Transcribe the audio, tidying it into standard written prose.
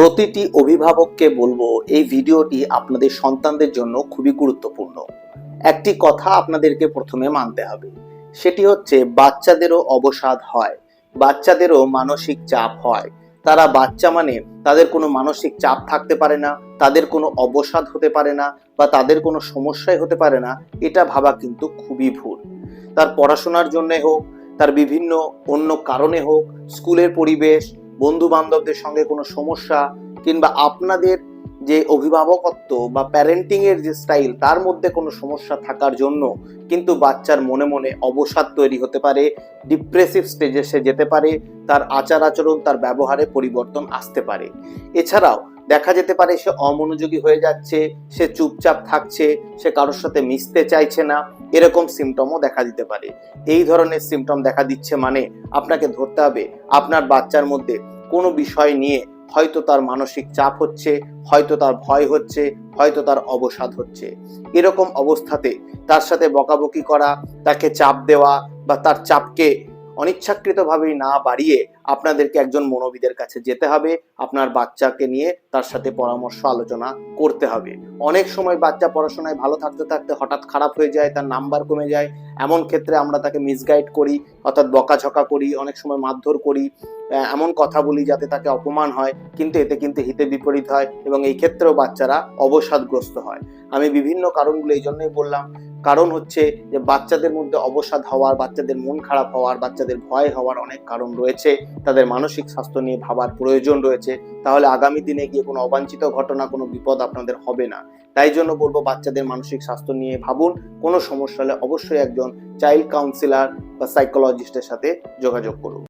প্রতিটি অভিভাবককে বলবো এই ভিডিওটি আপনাদের সন্তানদের জন্য খুবই গুরুত্বপূর্ণ। একটি কথা আপনাদেরকে প্রথমে মানতে হবে, সেটি হচ্ছে বাচ্চাদেরও অবসাদ হয়, বাচ্চাদেরও মানসিক চাপ হয়। তারা বাচ্চা মানে তাদের কোনো মানসিক চাপ থাকতে পারে না, তাদের কোনো অবসাদ হতে পারে না, বা তাদের কোনো সমস্যাই হতে পারে না, এটা ভাবা কিন্তু খুবই ভুল। তার পড়াশোনার জন্যে হোক, তার বিভিন্ন অন্য কারণে হোক, স্কুলের পরিবেশ, বন্ধু বান্ধবদের সঙ্গে কোনো সমস্যা, কিংবা আপনাদের যে অভিভাবকত্ব বা প্যারেন্টিং এর যে স্টাইল তার মধ্যে কোনো সমস্যা থাকার জন্য কিন্তু বাচ্চার মনে মনে অবসাদ তৈরি হতে পারে, ডিপ্রেসিভ স্টেজে সে যেতে পারে, তার আচার আচরণ, তার ব্যবহারে পরিবর্তন আসতে পারে। এছাড়াও দেখা যেতে পারে সে অমনোযোগী হয়ে যাচ্ছে, সে চুপচাপ থাকছে, সে কারোর সাথে মিশতে চাইছে না, এরকম সিমটমও দেখা দিতে পারে। এই ধরনের সিমটম দেখা দিচ্ছে মানে আপনাকে ধরতে হবে আপনার বাচ্চার মধ্যে কোনো বিষয় নিয়ে হয়তো তার মানসিক চাপ হচ্ছে, হয়তো তার ভয় হচ্ছে, হয়তো তার অবসাদ হচ্ছে। এরকম অবস্থাতে তার সাথে বকাবকি করা, তাকে চাপ দেওয়া বা তার চাপকে অনিচ্ছাকৃতভাবেই না বাড়িয়ে আপনাদেরকে একজন মনোবিদের কাছে যেতে হবে, আপনার বাচ্চাকে নিয়ে তার সাথে পরামর্শ আলোচনা করতে হবে। অনেক সময় বাচ্চা পড়াশোনায় ভালো থাকতে থাকতে হঠাৎ খারাপ হয়ে যায়, তার নাম্বার কমে যায়। এমন ক্ষেত্রে আমরা তাকে মিসগাইড করি, অর্থাৎ বকাঝকা করি, অনেক সময় মারধর করি, এমন কথা বলি যাতে তাকে অপমান হয়, কিন্তু এতে কিন্তু হিতে বিপরীত হয় এবং এই ক্ষেত্রেও বাচ্চারা অবসাদগ্রস্ত হয়। আমি বিভিন্ন কারণগুলো এই জন্যই বললাম। কারণ হচ্ছে যে বাচ্চাদের মধ্যে অবসাদ হওয়ার, বাচ্চাদের মন খারাপ হওয়ার, বাচ্চাদের ভয় হওয়ার অনেক কারণ রয়েছে। তাদের মানসিক স্বাস্থ্য নিয়ে ভাবার প্রয়োজন রয়েছে, তাহলে আগামী দিনে গিয়ে কোনো অবাঞ্ছিত ঘটনা, কোনো বিপদ আপনাদের হবে না। তাই জন্য বলবো বাচ্চাদের মানসিক স্বাস্থ্য নিয়ে ভাবুন। কোনো সমস্যা হলে অবশ্যই একজন চাইল্ড কাউন্সিলর বা সাইকোলজিস্টের সাথে যোগাযোগ করুন।